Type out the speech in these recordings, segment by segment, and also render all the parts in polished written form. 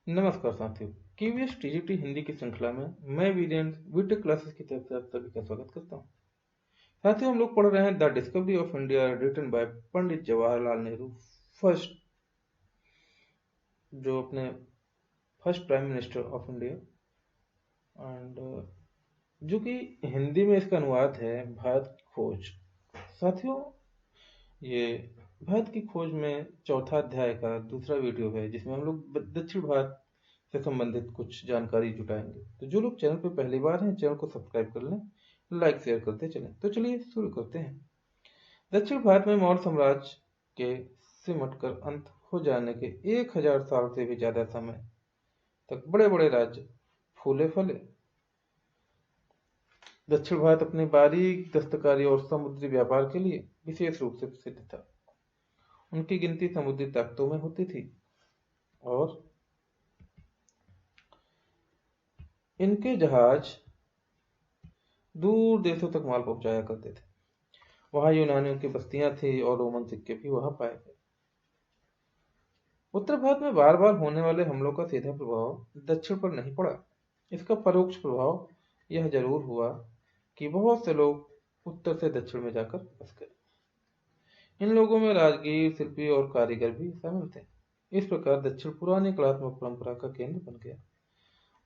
नमस्कार साथियों। KVS TGT Hindi की श्रृंखला में मैं वीरेंद्र बीटेक क्लासेस की तरफ से आप सभी का स्वागत करता हूँ। साथियों, हम लोग पढ़ रहे हैं the discovery of India written by Pandit Jawaharlal Nehru, first जो अपने first prime minister of India, and जो कि हिंदी में इसका अनुवाद है भारत की खोज। साथियों, ये भारत की खोज में चौथा अध्याय का दूसरा वीडियो है, जिसमें हम लोग दक्षिण भारत से संबंधित कुछ जानकारी जुटाएंगे। तो जो लोग चैनल पर पहली बार हैं, चैनल को सब्सक्राइब कर लें, लाइक शेयर करते चलें। तो चलिए शुरू करते हैं। दक्षिण भारत में मौर्य साम्राज्य के सिमटकर अंत हो जाने के 1000 साल से भी ज्यादा समय तक बड़े बड़े राज्य फूले फले। दक्षिण भारत अपनी बारीक दस्तकारी और समुद्री व्यापार के लिए विशेष रूप से प्रसिद्ध था। उनकी गिनती समुद्री ताकतों में होती थी और इनके जहाज दूर देशों तक माल पहुंचाया करते थे। वहां यूनानियों की बस्तियां थी और रोमन सिक्के भी वहां पाए गए। उत्तर भारत में बार बार होने वाले हमलों का सीधा प्रभाव दक्षिण पर नहीं पड़ा। इसका परोक्ष प्रभाव यह जरूर हुआ कि बहुत से लोग उत्तर से दक्षिण में जाकर बस गए। इन लोगों में राजगीर, शिल्पी और कारीगर भी शामिल थे। इस प्रकार दक्षिण पुरानी कलात्मक परंपरा का केंद्र बन गया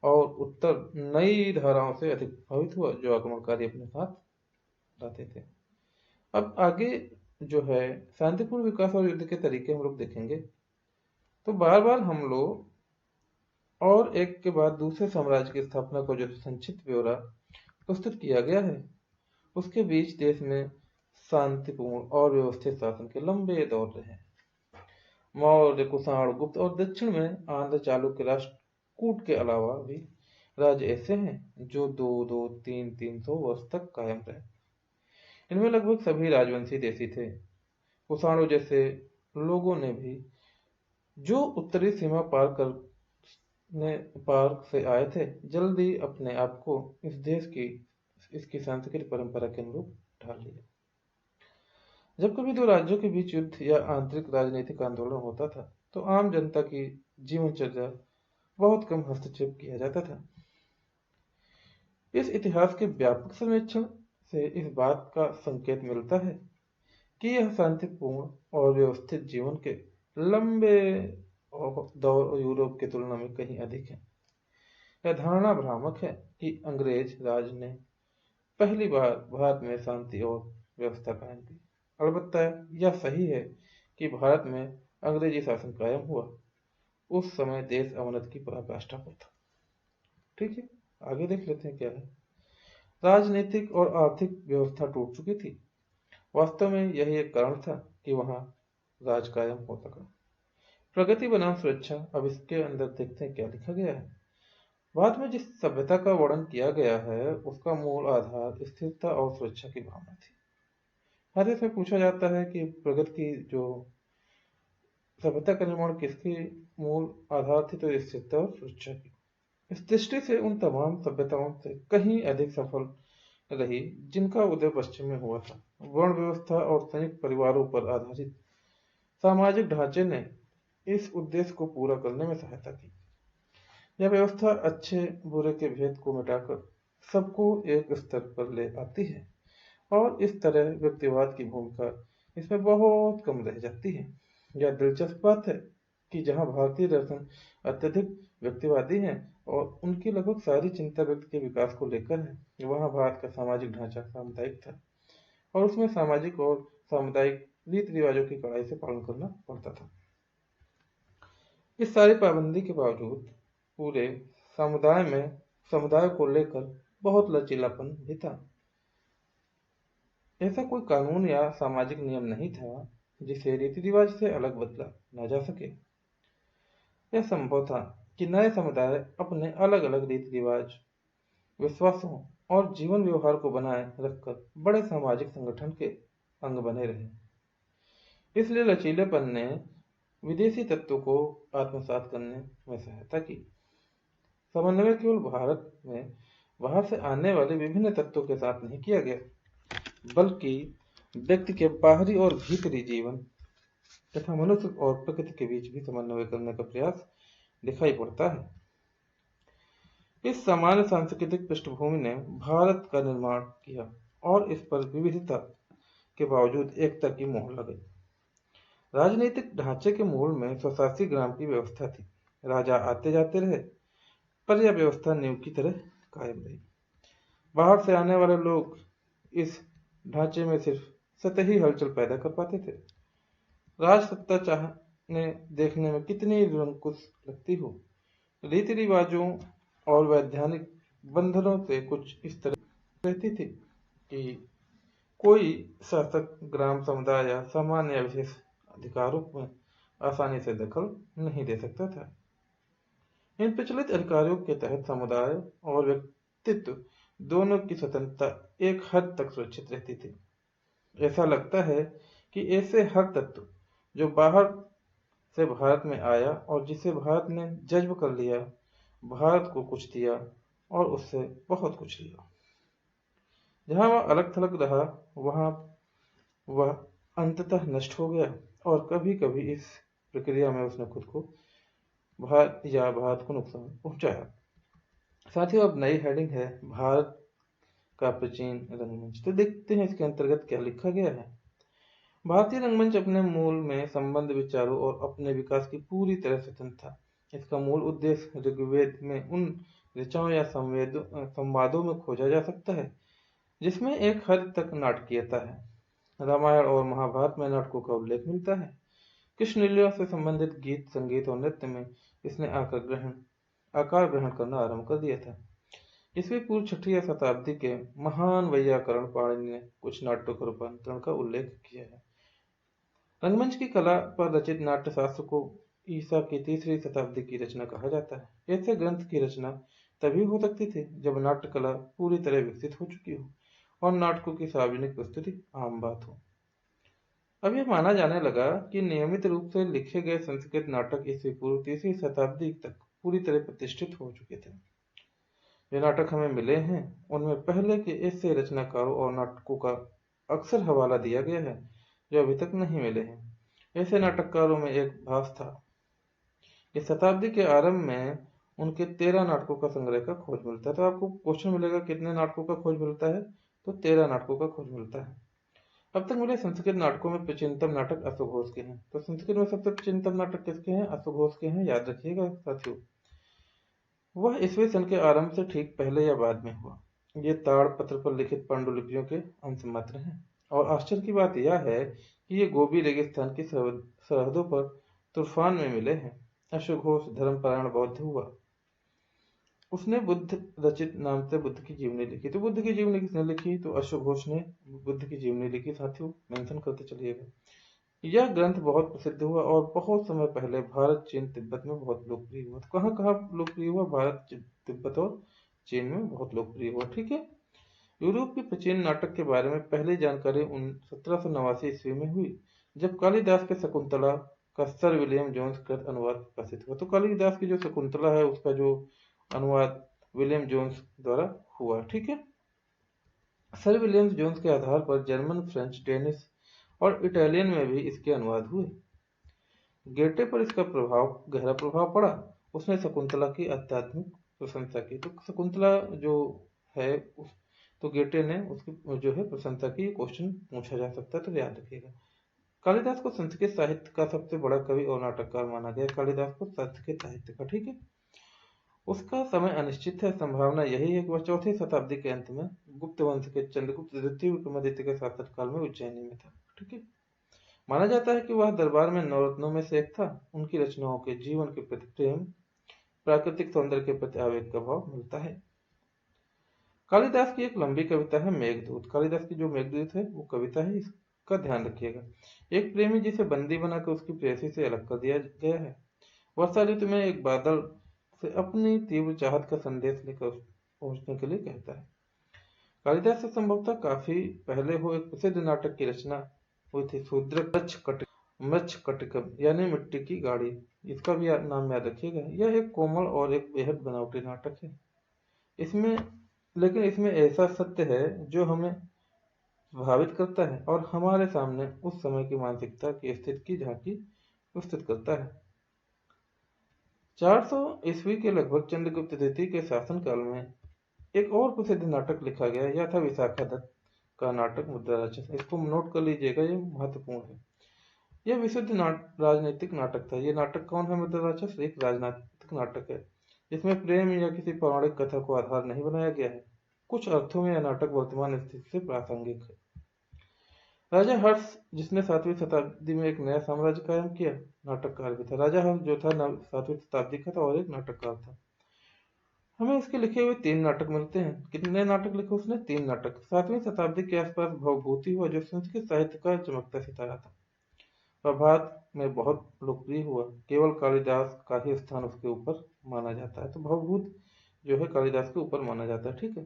और उत्तर नई धाराओं से अधिक प्रभावित हुआ जो आक्रमणकारी अपने साथ लाते थे। अब आगे जो है शांतिपूर्ण विकास और युद्ध के तरीके हम लोग देखेंगे। तो बार बार हम लोग और एक के बाद दूसरे साम्राज्य की स्थापना को जो संक्षिप्त ब्यौरा प्रस्तुत किया गया है, उसके बीच देश में शांतिपूर्ण और व्यवस्थित शासन के लंबे दौर रहे। मौर्य, कुषाण, गुप्त और दक्षिण में आंध्र, चालुक्य, राष्ट्रकूट के अलावा भी राज्य ऐसे हैं जो 200, 300, 300 वर्ष तक कायम रहे। इनमें लगभग सभी राजवंशी देशी थे। कुषाणों जैसे लोगों ने भी जो उत्तरी सीमा पार से आए थे, जल्दी अपने आप को इस देश की इसकी सांस्कृतिक परंपरा के अनुरूप ढाल लिया। जब कभी दो राज्यों के बीच युद्ध या आंतरिक राजनीतिक आंदोलन होता था, तो आम जनता की जीवनचर्या बहुत कम हस्तक्षेप किया जाता था। इस इतिहास के व्यापक सर्वेक्षण से इस बात का संकेत मिलता है कि यह शांतिपूर्ण और व्यवस्थित जीवन के लंबे दौर यूरोप की तुलना में कहीं अधिक है। यह धारणा भ्रामक है कि अंग्रेज राज ने पहली बार भारत में शांति और व्यवस्था कायम की। अलबत्ता यह सही है कि भारत में अंग्रेजी शासन कायम हुआ उस समय देश अवनति की पराकाष्ठा पर था। ठीक है, आगे देख लेते हैं क्या है। राजनीतिक और आर्थिक व्यवस्था टूट चुकी थी। वास्तव में यही एक कारण था कि वहां राज कायम हो सका। प्रगति बनाम सुरक्षा। अब इसके अंदर देखते हैं क्या लिखा गया है। भारत में जिस सभ्यता का वर्णन किया गया है, उसका मूल आधार स्थिरता और सुरक्षा की भावना थी। हर देश में पूछा जाता है कि प्रगति की जो सभ्यता का निर्माण किसकी मूल आधार थी, तो स्थिरता और सुरक्षा की। इस दृष्टि से उन तमाम सभ्यताओं से कहीं अधिक सफल रही जिनका उदय पश्चिम में हुआ था। वर्ण व्यवस्था और संयुक्त परिवारों पर आधारित सामाजिक ढांचे ने इस उद्देश्य को पूरा करने में सहायता की। यह व्यवस्था अच्छे बुरे के भेद को मिटाकर सबको एक स्तर पर ले आती है और इस तरह व्यक्तिवाद की भूमिका इसमें बहुत कम रह जाती है। यह दिलचस्प बात है कि जहां भारतीय दर्शन अत्यधिक व्यक्तिवादी हैं और उनकी लगभग सारी चिंता व्यक्ति के विकास को लेकर है, वहां भारत का सामाजिक ढांचा सामुदायिक था और उसमें सामाजिक और सामुदायिक रीति रिवाजों की कड़ाई से पालन करना पड़ता था। इस सारी पाबंदी के बावजूद पूरे समुदाय को लेकर बहुत लचीलापन भी था। ऐसा कोई कानून या सामाजिक नियम नहीं था जिसे रीति रिवाज से अलग बदला न जा सके। यह संभव था कि नए समुदाय अपने अलग अलग रीति रिवाज, विश्वासों और जीवन व्यवहार को बनाए रखकर बड़े सामाजिक संगठन के अंग बने रहे। इसलिए लचीलेपन ने विदेशी तत्वों को आत्मसात करने में सहायता की। समन्वय केवल भारत में बाहर से आने वाले विभिन्न तत्वों के साथ नहीं किया गया, बल्कि व्यक्ति के बाहरी और भीतरी जीवन तथा मनुष्य और प्रकृति के बीच भी समन्वय करने का प्रयास दिखाई पड़ता है। इस सामान्य सांस्कृतिक पृष्ठभूमि ने भारत का निर्माण किया और इस पर विविधता के बावजूद एकता की मोहर लगाई। राजनीतिक ढांचे के मूल में स्वशासी ग्राम की व्यवस्था थी। राजा आते जाते रहे, पर यह व्यवस्था नींव की तरह कायम रही। बाहर से आने वाले लोग इस ढांचे में सिर्फ सतही हलचल पैदा कर पाते थे। राज सत्ता चाहने देखने में कितनी निरंकुश लगती हो, रीति रिवाजों और वैधानिक बंधनों से कुछ इस तरह रहती थी कि कोई शासक ग्राम समुदाय या सामान्य या विशेष अधिकारों में आसानी से दखल नहीं दे सकता था। इन प्रचलित अधिकारों के तहत समुदाय और व्यक्तित्व दोनों की स्वतंत्रता एक हद तक सुरक्षित रहती थी। ऐसा लगता है कि ऐसे हर तत्व जो बाहर से भारत में आया और जिसे भारत ने जज्ब कर लिया, भारत को कुछ दिया और उससे बहुत कुछ लिया। जहां वह अलग थलग रहा, वहां वह अंततः नष्ट हो गया और कभी कभी इस प्रक्रिया में उसने खुद को भारत को नुकसान पहुंचाया। साथियों, अब नई हेडिंग है भारत का प्राचीन रंगमंच। तो देखते हैं इसके अंतर्गत क्या लिखा गया है। भारतीय रंगमंच अपने मूल में संबंध, विचारों और अपने विकास की पूरी तरह स्वतंत्र था। इसका मूल उद्देश्य ऋग्वेद में उन ऋचाओं या संवादों में खोजा जा सकता है जिसमें एक हद तक नाटकीयता है। रामायण और महाभारत में नाटकों का उल्लेख मिलता है। कृष्ण लीला से संबंधित गीत, संगीत और नृत्य में इसने आकार ग्रहण करना आरंभ कर दिया था। ईस्वी पूर्व 6वीं शताब्दी के महान वैयाकरण पाणिनि ने कुछ नाट्यों का रूपांतरण का उल्लेख किया है। रंगमंच की कला पर रचित नाट्य शास्त्र को ईसा की 3री शताब्दी की रचना कहा जाता है। ऐसे ग्रंथ की रचना तभी हो सकती थी जब नाट्य कला पूरी तरह विकसित हो चुकी हो और नाटकों की सार्वजनिक प्रस्तुति आम बात हो। अब यह माना जाने लगा कि नियमित रूप से लिखे गए संस्कृत नाटक ईस्वी पूर्व 3री शताब्दी तक पूरी तरह प्रतिष्ठित हो चुके थे। जो नाटक हमें मिले हैं उनमें पहले के ऐसे रचनाकारों और नाटकों का अक्सर हवाला दिया गया है जो अभी तक नहीं मिले हैं। ऐसे नाटककारों में एक भास था। इस शताब्दी के आरंभ में उनके 13 नाटकों का संग्रह का खोज मिलता है। तो आपको क्वेश्चन मिलेगा कितने नाटकों का खोज मिलता है, तो 13 नाटकों का खोज मिलता है। अब तक मिले संस्कृत नाटकों में प्राचीनतम नाटक अश्वघोष के हैं। तो संस्कृत में सबसे प्राचीनतम नाटक किसके हैं? अश्वघोष के हैं। याद रखिएगा साथियों। वह ईस्वी सन के आरंभ से ठीक पहले या बाद में हुआ। ये ताड़पत्र पर लिखित पांडुलिपियों के अंश मात्र हैं और आश्चर्य की बात यह है कि ये गोबी रेगिस्तान की सरहदों पर तूफान में मिले हैं। अश्वघोष धर्मपरायण बौद्ध हुआ। उसने बुद्ध रचित नाम से बुद्ध की जीवनी लिखी। तो बुद्ध की जीवनी किसने लिखी? तो अश्वघोष ने बुद्ध की जीवनी लिखी। साथियों, मेंशन करते चलिएगा। यह ग्रंथ बहुत प्रसिद्ध हुआ और बहुत समय पहले भारत, चीन, तिब्बत में बहुत लोकप्रिय हुआ। तो कहाँ कहाँ लोकप्रिय हुआ? भारत, तिब्बत और चीन में बहुत लोकप्रिय हुआ। ठीक है। यूरोप के प्राचीन नाटक के बारे में पहली जानकारी 1789 ईस्वी में हुई, जब कालिदास के शकुंतला का सर विलियम जोन्स कृत अनुवाद प्रकाशित हुआ। तो कालिदास की जो शकुंतला है उसका जो अनुवाद विलियम जोन्स द्वारा हुआ। ठीक है। सर विलियम जोन्स के आधार पर जर्मन, फ्रेंच, डेनिश और इटालियन में भी इसके अनुवाद हुए। गेटे पर इसका गहरा प्रभाव पड़ा। उसने शकुंतला की आध्यात्मिक प्रशंसा की। तो शकुंतला जो है तो गेटे ने उसकी जो है प्रशंसा की। क्वेश्चन पूछा जा सकता है, तो याद रखिएगा। कालिदास को संस्कृत साहित्य का सबसे बड़ा कवि और नाटककार माना गया। कालिदास को संस्कृत साहित्य का। ठीक है। उसका समय अनिश्चित है। संभावना यही है कि वह 4वीं शताब्दी के अंत में गुप्त वंश के चंद्रगुप्त द्वितीय विक्रमादित्य के शासनकाल में उज्जैनी में था। ठीक है। माना जाता है कि वह दरबार में नवरत्नों में से एक था। उनकी रचनाओं के जीवन के प्रति प्रेम, प्राकृतिक सौंदर्य के प्रति आवेग का भाव मिलता है। कालिदास की एक लंबी कविता है मेघदूत। कालिदास की जो मेघदूत है वो कविता है, इसका ध्यान रखिएगा। एक प्रेमी जिसे बंदी बनाकर उसकी प्रेयसी से अलग कर दिया गया है, वर्षा ऋतु में एक बादल से अपनी तीव्र चाहत का संदेश लेकर पहुंचने के लिए कहता है। कालिदास से संभवतः काफी पहले हो एक प्रसिद्ध नाटक की रचना हुई थी, शूद्र मृच्छकटिकम यानी मिट्टी की गाड़ी। इसका भी नाम याद रखिएगा। यह एक कोमल और एक बेहद बनावटी नाटक है। लेकिन इसमें ऐसा सत्य है जो हमें प्रभावित करता है और हमारे सामने उस समय की मानसिकता की स्थिति की झांकी प्रस्तुत करता है। 400 ईस्वी के लगभग चंद्रगुप्त द्वितीय के शासनकाल में एक और प्रसिद्ध नाटक लिखा गया। यह था विशाखा दत्त का नाटक मुद्रा राक्षस। इसको नोट कर लीजिएगा, ये महत्वपूर्ण है। यह विशुद्ध राजनीतिक नाटक था। ये नाटक कौन है? मुद्रा राक्षस एक राजनीतिक नाटक है। इसमें प्रेम या किसी पौराणिक कथा को आधार नहीं बनाया गया है। कुछ अर्थों में यह नाटक वर्तमान स्थिति से प्रासंगिक है। राजा हर्ष, जिसने 7वीं शताब्दी में एक नया साम्राज्य कायम किया, नाटककार भी था। राजा हर्ष जो था 7वीं शताब्दी का था और एक नाटककार था। हमें इसके लिखे हुए 3 नाटक मिलते हैं। कितने नाटक लिखे उसने? 3 नाटक। 7वीं शताब्दी के आसपास भवभूति हुआ, जो संस्कृत साहित्य का चमकता सितारा था। प्रभात में बहुत लोकप्रिय हुआ। केवल कालिदास का ही स्थान उसके ऊपर माना जाता है। तो भवभूत जो है कालिदास के ऊपर माना जाता है। ठीक है।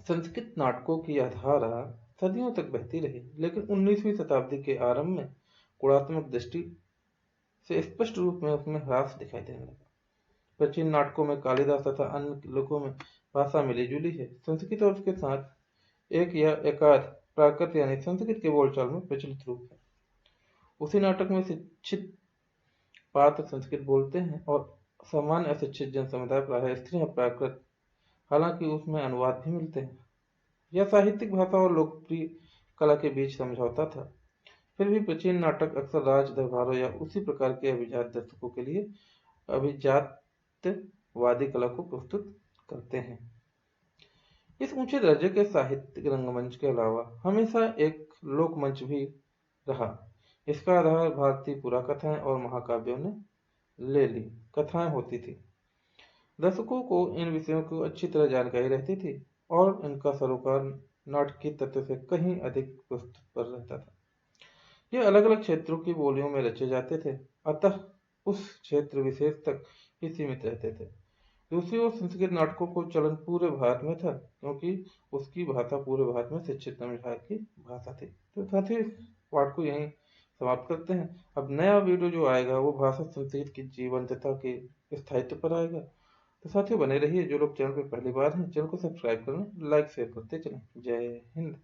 संस्कृत नाटकों की यह धारा सदियों तक बहती रही, लेकिन 19वीं शताब्दी के आरंभ में गुणात्मक दृष्टि से स्पष्ट रूप में उसमें ह्रास दिखाई देने लगा। प्राचीन नाटकों में कालिदास तथा अन्य लोगों में भाषा मिली जुली है। संस्कृत और उसके साथ एक या एकाध प्राकृत यानी संस्कृत के बोलचाल में प्रचलित रूप है। उसी नाटक में शिक्षित पात्र संस्कृत बोलते हैं और सामान्य अशिक्षित जन समुदाय प्रायः स्त्रियां प्राकृत, हालांकि उसमें अनुवाद भी मिलते हैं। यह साहित्यिक भाषा और लोकप्रिय कला के बीच समझौता था। फिर भी प्राचीन नाटक अक्सर राज दरबारों या उसी प्रकार के अभिजात दर्शकों के लिए अभिजातवादी कला को प्रस्तुत करते हैं। इस ऊंचे दर्जे के साहित्यिक रंगमंच के अलावा हमेशा एक लोकमंच भी रहा। इसका आधार भारतीय पुराकथाएं और महाकाव्यों ने ले ली। कथाएं होती थी, दर्शकों को इन विषयों की अच्छी तरह जानकारी रहती थी और इनका सरोकार नाटकीय तत्व से कहीं अधिक प्रस्तुत पर रहता था। ये अलग अलग क्षेत्रों की बोलियों में रचे जाते थे, अतः उस क्षेत्र विशेष तक ही सीमित रहते थे। दूसरी ओर संस्कृत नाटकों को चलन पूरे भारत में था, क्योंकि उसकी भाषा पूरे भारत में शिक्षित समुदाय की भाषा थी। तो साथियों, इस पाठ को यहीं समाप्त करते हैं। अब नया वीडियो जो आएगा वो भाषा संस्कृत की जीवंतता के स्थायित्व पर आएगा। तो साथियों बने रहिए। जो लोग चैनल पर पहली बार हैं, चैनल को सब्सक्राइब करें, लाइक शेयर करते चलें। जय हिंद।